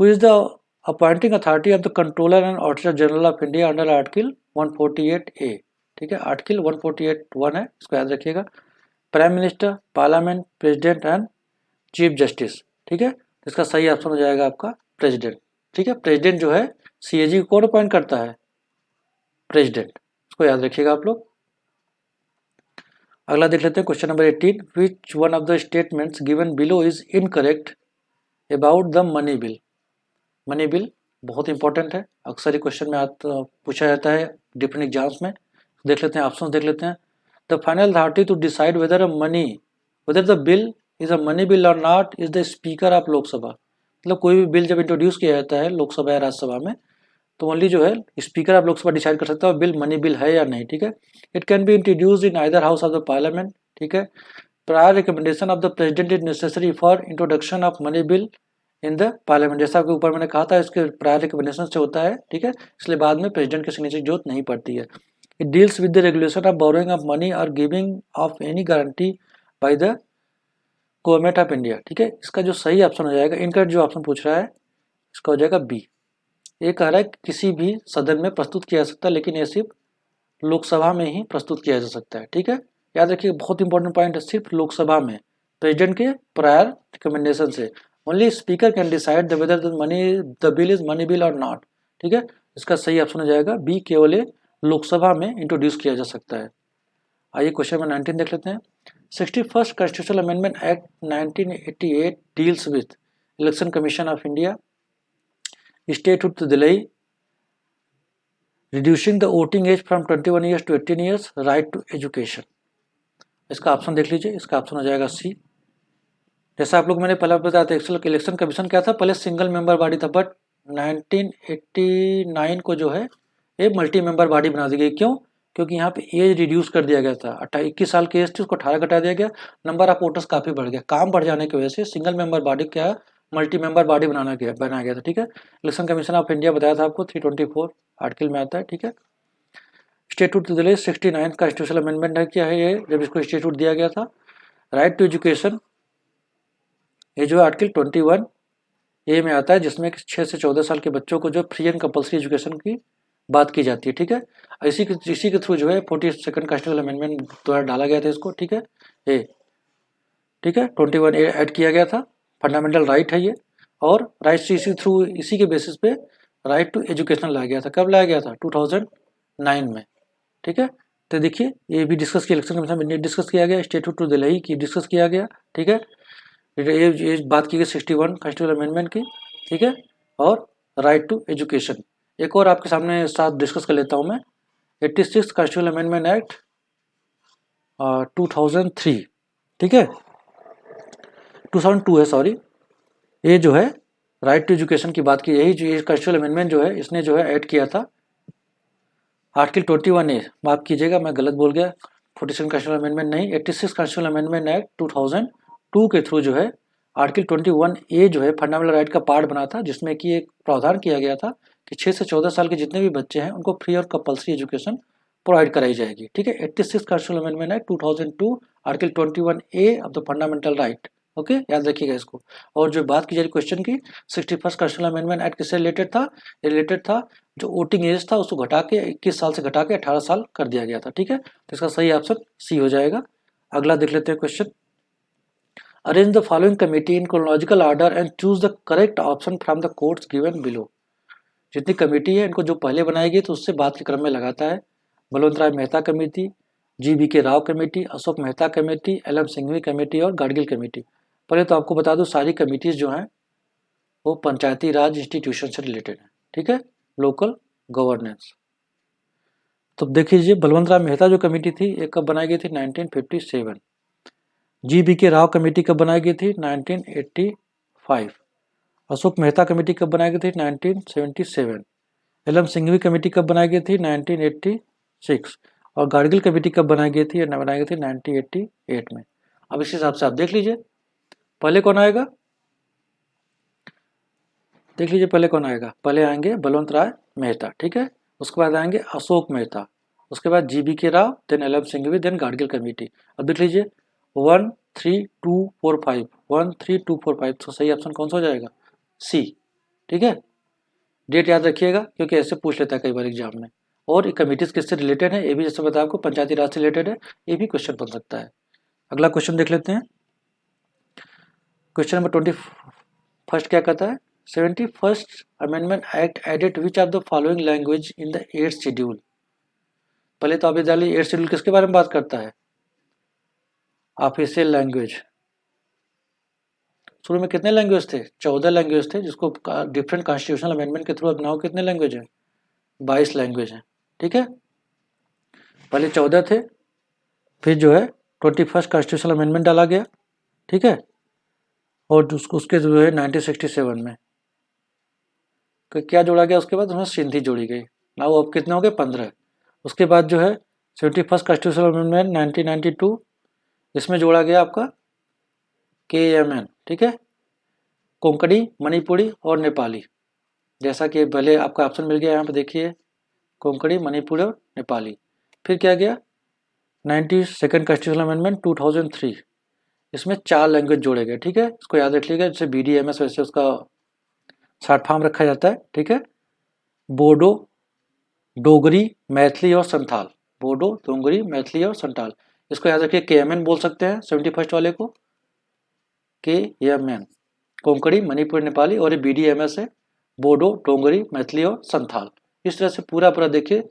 who is the appointing authority of the controller and auditor general of India under article 148A। ठीक है, आर्टिकल 148(1) है, इसको याद रखिएगा। Prime minister, parliament, president and chief justice. ठीक है, इसका सही ऑप्शन हो जाएगा आपका प्रेसिडेंट। ठीक है, प्रेसिडेंट जो है सीएजी को कौन अपॉइंट करता है? प्रेसिडेंट, इसको याद रखिएगा आप लोग। अगला देख लेते हैं question number 18 which one of the statements given below is incorrect about the money bill. Money bill बहुत इंपॉर्टेंट है, अक्सर ही क्वेश्चन में पूछा जाता है डिफरेंट एग्जाम्स में। देख लेते हैं ऑप्शन, देख लेते हैं। The final authority to decide whether the bill is a money bill और not is the speaker of Lok Sabha. मतलब कोई भी बिल जब इंट्रोड्यूस किया जाता है लोकसभा या राज्यसभा में तो ओनली जो है स्पीकर ऑफ लोकसभा डिसाइड कर सकता है बिल मनी बिल है या नहीं। ठीक है, it can be introduce in either house of the parliament. ठीक है, prior recommendation of the president is necessary for introduction of money bill in the parliament. जैसा कि ऊपर मैंने कहा था इसके प्रायर रिकमेंडेशन से होता है। ठीक है, इसलिए बाद में प्रेसिडेंट के सिग्नेचर की जरूरत नहीं पड़ती है। It deals with the regulation of borrowing of money और giving of any guarantee by the government of India. ठीक है, इसका जो सही ऑप्शन हो जाएगा, इनका जो ऑप्शन पूछ रहा है इसका हो जाएगा बी। ये कह रहा है किसी भी सदन में प्रस्तुत किया जा सकता है, लेकिन ये सिर्फ लोकसभा में ही प्रस्तुत किया जा सकता है। ठीक है, याद रखिए बहुत इंपॉर्टेंट पॉइंट है, सिर्फ लोकसभा में प्रेसिडेंट के प्रायर रिकमेंडेशन से। Only speaker can decide the weather the bill is money bill और नॉट। ठीक है, इसका सही ऑप्शन हो जाएगा बी, केवल लोकसभा में इंट्रोड्यूस किया जा सकता है। आइए क्वेश्चन नंबर 19 देख लेते हैं। 61st constitutional amendment act 1988 deals with election commission of India, statehood to delay, reducing the voting age from 21 years to 18 years, right to education। इसका ऑप्शन देख लीजिए, इसका ऑप्शन हो जाएगा सी। जैसा आप लोग मैंने पहले बताया था इलेक्शन कमीशन क्या था, पहले सिंगल मेंबर बॉडी था, बट 1989 को जो है ये मल्टी मेंबर बॉडी बना दी गई। क्यों? क्योंकि यहाँ पे एज रिड्यूस कर दिया गया था, 21 साल की एज थी उसको 18 घटा दिया गया, नंबर ऑफ वोटर्स काफी बढ़ गया। काम बढ़ जाने की वजह से सिंगल मेंबर बॉडी क्या मल्टी मेंबर बॉडी बनाया गया था। ठीक है, इलेक्शन कमीशन ऑफ इंडिया बताया था आपको 324 आर्टिकल में आता है। ठीक है, statehood to Delhi 69 constitutional amendment है क्या है ये, जब इसको स्टेटहुड दिया गया था। राइट टू एजुकेशन ये जो है आर्टिकल 21A में आता है, जिसमें 6 से 14 साल के बच्चों को जो फ्री एंड कंपल्सरी एजुकेशन की बात की जाती है। ठीक है, इसी के थ्रू जो है 42nd कॉन्स्टिट्यूशनल अमेंडमेंट द्वारा डाला गया था इसको। ठीक है, ए ठीक है 21A ऐड किया गया था, फंडामेंटल राइट है ये, और राइट से इसी के बेसिस पे राइट टू एजुकेशन लाया गया था। कब लाया गया था? 2009 में। ठीक है, तो देखिए ये भी डिस्कस किया, इलेक्शन कमीशन में डिस्कस किया गया, स्टेटहुड टू दिल्ली की डिस्कस किया गया। ठीक है, ये बात की गई 61 कॉन्स्टिट्यूशनल अमेंडमेंट की। ठीक है, और राइट टू एजुकेशन एक और आपके सामने साथ डिस्कस कर लेता हूँ मैं। 86 कॉन्स्टिट्यूशनल अमेंडमेंट एक्ट 2003। ठीक है, 2002 है, सॉरी, ये जो है राइट टू एजुकेशन की बात की, यही जो कॉन्स्टिट्यूशनल अमेंडमेंट जो है इसने जो है ऐड किया था आर्टिकल 21A। माफ कीजिएगा मैं गलत बोल गया, 47 कॉन्स्टिट्यूशनल अमेंडमेंट नहीं, 86 कॉन्स्टिट्यूशनल अमेंडमेंट एक्ट 2002 के थ्रू जो है आर्टिकल 21A जो है फंडामेंटल राइट का पार्ट बना था, जिसमें कि एक प्रावधान किया गया था कि 6 से 14 साल के जितने भी बच्चे हैं उनको फ्री और कंपल्सरी एजुकेशन प्रोवाइड कराई जाएगी। ठीक है, 86 constitutional amendment act 2002 article 21A of the fundamental right. Okay, याद रखिएगा इसको। और जो बात की जा रही क्वेश्चन की 61st कॉन्स्टिट्यूशनल अमेंडमेंट एक्ट किससे रिलेटेड था? रिलेटेड था जो वोटिंग एज था उसको घटा के 21 साल से घटा के 18 साल कर दिया गया था। ठीक है, तो इसका सही ऑप्शन सी हो जाएगा। अगला देख लेते हैं question. Arrange the following committee in chronological order and choose the correct option from the codes given below. जितनी कमेटी है इनको जो पहले बनाई गई तो उससे बात के क्रम में लगाता है। Balwant Rai Mehta committee, GBK Rao committee, Ashok Mehta committee, LM Singhvi committee और गाडगिल कमेटी। पहले तो आपको बता दूं सारी कमेटीज जो हैं वो पंचायती राज इंस्टीट्यूशन से रिलेटेड है। ठीक है, लोकल गवर्नेंस। तो देख लीजिए बलवंत राय मेहता जो कमेटी थी ये कब बनाई गई थी? 1957। GBK राव कमेटी कब बनाई गई थी? 1985। अशोक मेहता कमेटी कब बनाई गई थी? 1977। LM सिंघवी कमेटी कब बनाई गई थी? 1986। और गाडगिल कमेटी कब बनाई गई थी? बनाई गई थी 1988 में। अब इस हिसाब से आप देख लीजिए पहले कौन आएगा, देख लीजिए पहले कौन आएगा। पहले आएंगे बलवंत राय मेहता, ठीक है, उसके बाद आएंगे अशोक मेहता, उसके बाद जीबी के Rao, then L M Singhvi, then Gadgil committee. अब देख लीजिए 1 3 2 4 5, 1 3 2 4 5, तो सही ऑप्शन कौन सा हो जाएगा? सी। ठीक है, डेट याद रखिएगा क्योंकि ऐसे पूछ लेता है कई बार एग्जाम में। और कमिटीज किससे रिलेटेड है, ये भी जैसे बताया आपको पंचायती राज से रिलेटेड है, ये भी क्वेश्चन बन सकता है। अगला क्वेश्चन देख लेते हैं। क्वेश्चन नंबर 21 क्या कहता है? 71st amendment act added which of the following language in the 8th schedule. पहले तो आप ये डालिए 8th शेड्यूल किसके बारे में बात करता है? Official language. शुरू में कितने लैंग्वेज थे? 14 लैंग्वेज थे, जिसको डिफरेंट कॉन्स्टिट्यूशनल अमेंडमेंट के थ्रू अब नाउ कितने लैंग्वेज है? 22 लैंग्वेज है। ठीक है, पहले 14 थे, फिर जो है 21st कॉन्स्टिट्यूशनल अमेंडमेंट डाला गया। ठीक है, और उसके जो है 1967 में क्या जोड़ा गया? उसके बाद उसमें सिंधी जोड़ी गई। नाउ अब कितने हो गए? 15। उसके बाद जो है 71st कॉन्स्टिट्यूशनल अमेंडमेंट 1992, इसमें जोड़ा गया आपका KMN। ठीक है, कोंकणी, मणिपुरी और नेपाली। जैसा कि पहले आपका ऑप्शन मिल गया यहाँ पे देखिए, कोंकणी, मणिपुरी और नेपाली। फिर क्या गया? 92nd कॉन्स्टिट्यूशनल अमेंडमेंट 2003, इसमें 4 लैंग्वेज जोड़े गए। ठीक है, इसको याद रख लीजिएगा, जैसे BDMS वैसे उसका शॉर्ट फॉर्म रखा जाता है। ठीक है, बोडो, डोगरी, मैथिली और संथाल। बोडो, डोगरी, मैथिली और संथाल। इसको याद रखिए, KMN बोल सकते हैं 71st वाले को, KMN, कोंकणी, मणिपुरी, नेपाली, और ये BDMS है, बोडो, डोगरी, मैथिली और संथाल। इस तरह से पूरा देखिए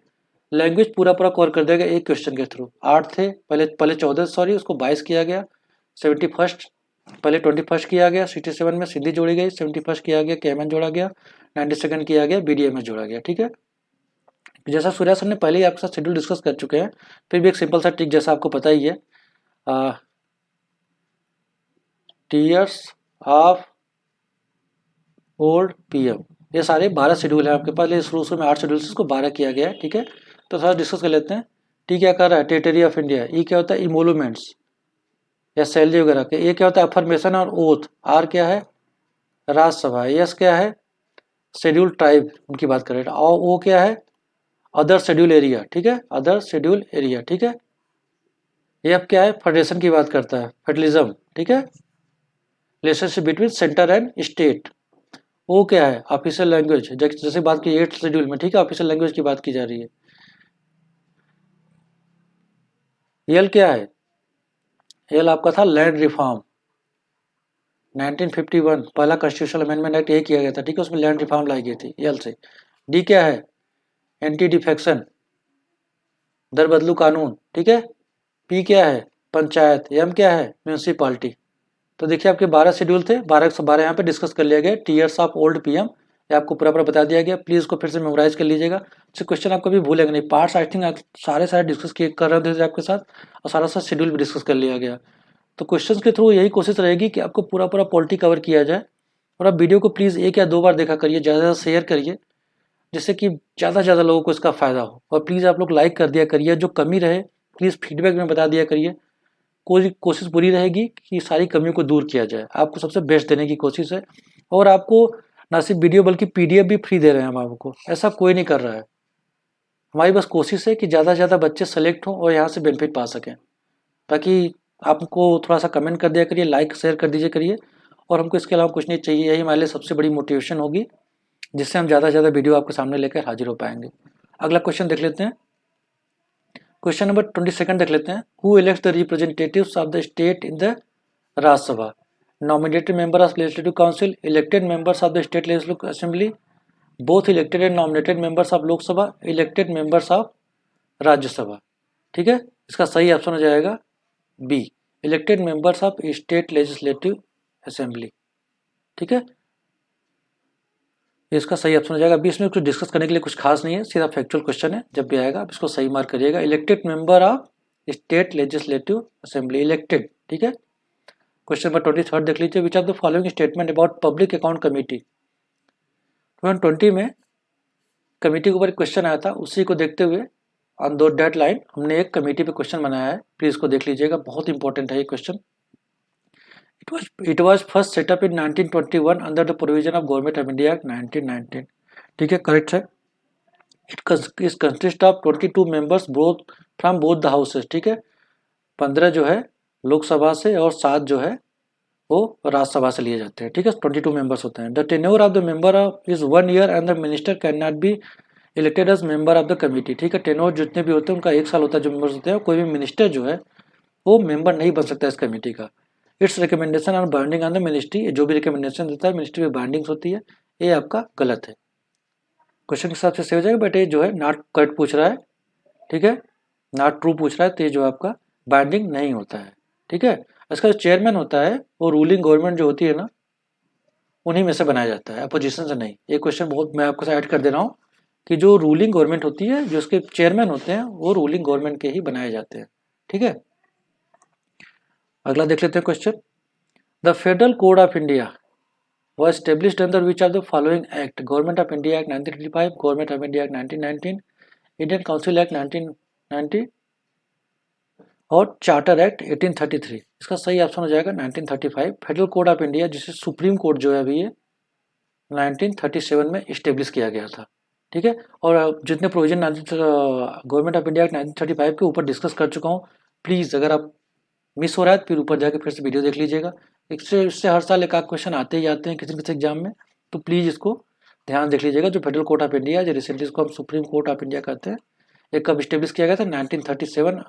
लैंग्वेज पूरा कवर कर देगा एक क्वेश्चन के थ्रू। 8 थे, पहले 14, सॉरी उसको 22 किया गया। 71st पहले 21st किया गया, 67 में सिंधी जोड़ी गई, 71st किया गया, KMN जोड़ा गया, 92nd किया गया, BDMS जोड़ा गया। ठीक है, जैसा सूर्या सर ने पहले ही आपके साथ शेड्यूल डिस्कस कर चुके हैं, फिर भी एक सिंपल सा ट्रिक जैसा आपको पता ही है, टीयर्स ऑफ ओल्ड PM, ये सारे 12 शेड्यूल है आपके पास। शुरू में 8 शेड्यूल से इसको 12 किया गया है। ठीक है, तो थोड़ा डिस्कस कर लेते हैं। टी क्या कर रहा है? Territory of India. ई क्या होता है? इमोलूमेंट्स या सैलरी वगैरह के। ए क्या होता है? अफर्मेशन और ओथ। आर क्या है? राज्यसभा। एस क्या है? शेड्यूल ट्राइब, उनकी बात कर रहे हैं। और ओ क्या है? Other schedule area. ठीक है, अदर शेड्यूल एरिया। ठीक है, ये अब क्या है? फेडरेशन की बात करता है, फेडरलिज्म। ठीक है, relationship between centre and state. वो क्या है? ऑफिशियल लैंग्वेज, जैसे बात की 8th शेड्यूल में। ठीक है, ऑफिशियल लैंग्वेज की बात की जा रही है। एल क्या है? एल आपका था लैंड रिफॉर्म। 1951 पहला कॉन्स्टिट्यूशनल अमेंडमेंट एक्ट ये किया गया था। ठीक है, उसमें लैंड रिफॉर्म लाई गई थी एल से। डी क्या है? एंटी डिफेक्शन, दर बदलू कानून। ठीक है, पी क्या है? पंचायत। एम क्या है? म्यूनसिपालिटी। तो देखिए आपके 12 शेड्यूल थे, 12 से 12 यहाँ पे डिस्कस कर लिया गया। टीयर्स ऑफ ओल्ड PM ये आपको पूरा बता दिया गया। प्लीज इसको फिर से मेमोराइज कर लीजिएगा, इससे क्वेश्चन आपको भी भूलेंगे नहीं। पार्ट्स आई थिंक सारे डिस्कस कर रहे थे आपके साथ, और सारा शेड्यूल भी डिस्कस कर लिया गया। तो क्वेश्चन के थ्रू यही कोशिश रहेगी कि आपको पूरा पॉलिटी कवर किया जाए। और आप वीडियो को प्लीज़ 1 या 2 बार देखा करिए, ज़्यादा शेयर करिए, जिससे कि ज़्यादा से ज़्यादा लोगों को इसका फ़ायदा हो। और प्लीज़ आप लोग लाइक कर दिया करिए, जो कमी रहे प्लीज़ फीडबैक में बता दिया करिए। कोशिश पूरी रहेगी कि सारी कमियों को दूर किया जाए। आपको सबसे बेस्ट देने की कोशिश है, और आपको ना सिर्फ वीडियो बल्कि PDF भी फ्री दे रहे हैं हम आपको। ऐसा कोई नहीं कर रहा है, हमारी बस कोशिश है कि ज़्यादा से ज़्यादा बच्चे सेलेक्ट हों और यहाँ से बेनिफिट पा सकें। ताकि आपको थोड़ा सा कमेंट कर दिया करिए, लाइक शेयर कर दीजिए करिए, और हमको इसके अलावा कुछ नहीं चाहिए। यही हमारे लिए सबसे बड़ी मोटिवेशन होगी, जिससे हम ज़्यादा से ज़्यादा वीडियो आपके सामने लेकर हाजिर हो पाएंगे। अगला क्वेश्चन देख लेते हैं। क्वेश्चन नंबर 22 देख लेते हैं। Who elects the representatives of the state in the Rajya Sabha? Nominated member of legislative council, elected members of the state legislative assembly, both elected and nominated members of Lok Sabha, elected members of Rajya Sabha. ठीक है, इसका सही option हो जाएगा B, elected members of state legislative assembly. ठीक है, इसका सही ऑप्शन हो जाएगा बी। इसमें कुछ डिस्कस करने के लिए कुछ खास नहीं है, सीधा फैक्चुअल क्वेश्चन है। जब भी आएगा आप इसको सही मार्क करिएगा। Elected member of state legislative assembly, elected. ठीक है, क्वेश्चन नंबर 23 देख लीजिए। विच of the following statement about public account committee? 2020 में कमेटी के ऊपर क्वेश्चन आया था, उसी को देखते हुए ऑन दो डेडलाइन हमने एक कमेटी पे क्वेश्चन बनाया है। प्लीज इसको देख लीजिएगा, बहुत इंपॉर्टेंट है ये question. It was first set up in 1921 under the provision of Government of India Act 1919। ठीक है, करेक्ट है। It consist of 22 members both from both the houses, ठीक है। 15 जो है लोकसभा से और 7 जो है वो राज्यसभा से लिए जाते हैं, ठीक है। 22 मेंबर्स होते हैं। The tenure of the member of is 1 year and the minister can not be elected as member of the committee, ठीक है। टेन्योर जितने भी होते हैं उनका 1 साल होता है जो मेंबर्स होते हैं। कोई भी मिनिस्टर जो है वो मेंबर नहीं बन सकता इस कमेटी का। It's recommendation on binding on the ministry, जो भी रिकमेंडेशन देता है मिनिस्ट्री में बाइंडिंग्स होती है, ये आपका गलत है। क्वेश्चन के हिसाब से सही हो जाएगा, बट ये जो है नॉट करेक्ट पूछ रहा है, ठीक है, नॉट ट्रू पूछ रहा है, तो ये जो आपका बाइंडिंग नहीं होता है, ठीक है। इसका जो चेयरमैन होता है वो रूलिंग गवर्नमेंट जो होती है ना उन्हीं में से बनाया जाता है, अपोजिशन से नहीं। ये क्वेश्चन बहुत मैं आपको ऐड कर दे रहा हूँ कि जो रूलिंग गवर्नमेंट होती है, जो उसके चेयरमैन होते हैं वो रूलिंग गवर्नमेंट के ही बनाए जाते हैं, ठीक है। अगला देख लेते हैं question. The federal code of India was established under which of the following act? Government of India Act 1935, Government of India Act 1919, Indian Council Act 1990 और चार्टर एक्ट 1833। इसका सही ऑप्शन हो जाएगा 1935। फेडरल कोड ऑफ इंडिया जिसे supreme court जो है अभी ये 1937 में इस्टेब्लिश किया गया था, ठीक है। और जितने provision government of India act 1935 के ऊपर डिस्कस कर चुका हूँ। प्लीज़ अगर आप मिस हो रहा है फिर ऊपर जाके फिर से वीडियो देख लीजिएगा। इससे हर साल एक आध क्वेश्चन आते ही आते हैं किसी न किसी एग्जाम में, तो प्लीज़ इसको ध्यान देख लीजिएगा। जो फेडरल कोर्ट ऑफ इंडिया जो रिसेंटली इसको हम सुप्रीम कोर्ट ऑफ इंडिया कहते हैं, ये कब इस्टेब्लिश किया गया था 1937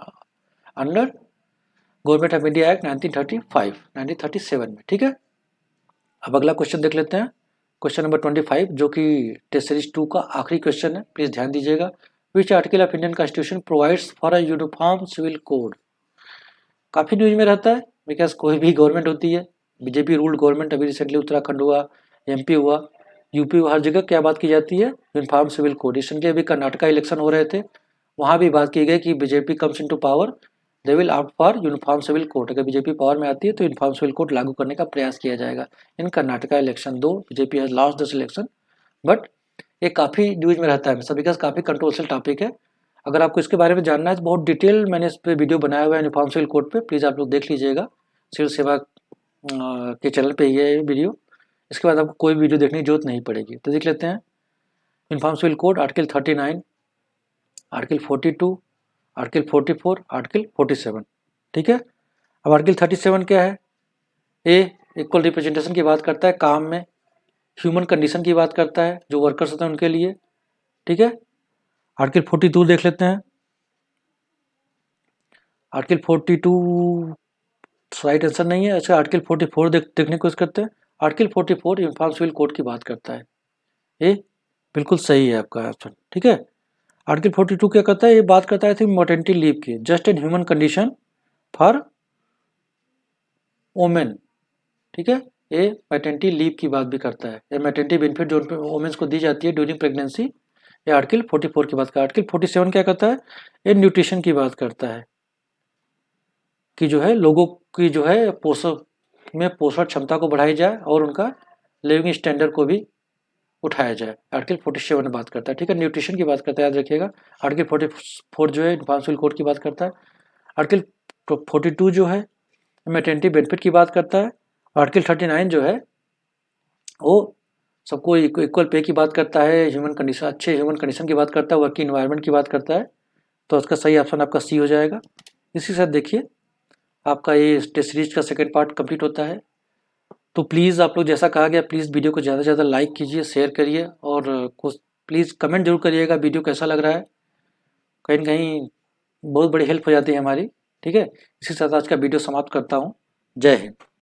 under government of India act 1937 में, ठीक है। अब अगला क्वेश्चन देख लेते हैं, क्वेश्चन नंबर 25 जो कि टेस्ट सीरीज 2 का आखिरी क्वेश्चन है। प्लीज़ ध्यान दीजिएगा। Which article of Indian constitution provides for a uniform civil code? काफ़ी न्यूज में रहता है बिकॉज कोई भी गवर्नमेंट होती है, बीजेपी रूल्ड गवर्नमेंट, अभी रिसेंटली उत्तराखंड हुआ, एमपी हुआ, यूपी हुआ, हर जगह क्या बात की जाती है? Uniform civil code. रिसेंटली अभी कर्नाटका इलेक्शन हो रहे थे, वहाँ भी बात की गई कि BJP comes into power they will out for uniform civil code. अगर बीजेपी पावर में आती है तो यूनिफॉर्म सिविल कोड लागू करने का प्रयास किया जाएगा इन कर्नाटका इलेक्शन। दो BJP has lost this election, but ये काफ़ी न्यूज में रहता है हमेशा बिकॉज काफ़ी कंट्रोवर्शियल टॉपिक है। अगर आपको इसके बारे में जानना है तो बहुत डिटेल मैंने इस पर वीडियो बनाया हुआ है यूनिफॉर्म सिविल कोड पे, प्लीज़ आप लोग देख लीजिएगा। सिविल सेवा के चैनल पे ये वीडियो, इसके बाद आपको कोई वीडियो देखने की जरूरत नहीं पड़ेगी। तो देख लेते हैं uniform civil code article 39, article 42, article 44, article 47, ठीक है। अब आर्टिकल 37 क्या है? ए इक्वल रिप्रेजेंटेशन की बात करता है काम में, ह्यूमन कंडीशन की बात करता है जो वर्कर्स होते हैं उनके लिए, ठीक है। आर्टिकल 42 देख लेते हैं। आर्टिकल 42 राइट आंसर नहीं है, अच्छा आर्टिकल 44 देखने की कोशिश करते हैं। आर्टिकल 44 यूनिफॉर्म सिविल कोड की बात करता है, ये बिल्कुल सही है आपका ऑप्शन, ठीक है। आर्टिकल 42 क्या करता है? ये बात करता है मॉर्टेनिटी लीव की, just and human condition for women, ठीक है। ये मैटर्निटी लीव की बात भी करता है, ये मैटर्निटी बेनिफिट जो वोमेन्स को दी जाती है ड्यूरिंग प्रेगनेंसी, ये आर्टिकल 44 की बात करता है। आर्टिकल 47 क्या करता है? ये न्यूट्रिशन की बात करता है कि जो है लोगों की जो है पोषण क्षमता को बढ़ाई जाए और उनका लिविंग स्टैंडर्ड को भी उठाया जाए। आर्टिकल 47 में बात करता है, ठीक है। न्यूट्रिशन की बात करता है, याद रखिएगा। आर्टिकल 44 जो है यूनिफॉर्म सिविल कोड की बात करता है। आर्टिकल 42 जो है मैटर्निटी बेनिफिट की बात करता है। आर्टिकल 39 जो है वो सबको इक्वल पे की बात करता है, ह्यूमन कंडीशन, अच्छे ह्यूमन कंडीशन की बात करता है, वर्किंग इन्वायरमेंट की बात करता है। तो उसका सही ऑप्शन आपका सी हो जाएगा। इसी के साथ देखिए आपका ये टेस्ट सीरीज का सेकंड पार्ट कंप्लीट होता है। तो प्लीज़ आप लोग जैसा कहा गया प्लीज़ वीडियो को ज़्यादा से ज़्यादा लाइक कीजिए, शेयर करिए और कुछ प्लीज़ कमेंट जरूर करिएगा वीडियो कैसा लग रहा है। कहीं ना कहीं बहुत बड़ी हेल्प हो जाती है हमारी, ठीक है। इसी के साथ आज का वीडियो समाप्त करता हूँ। जय हिंद।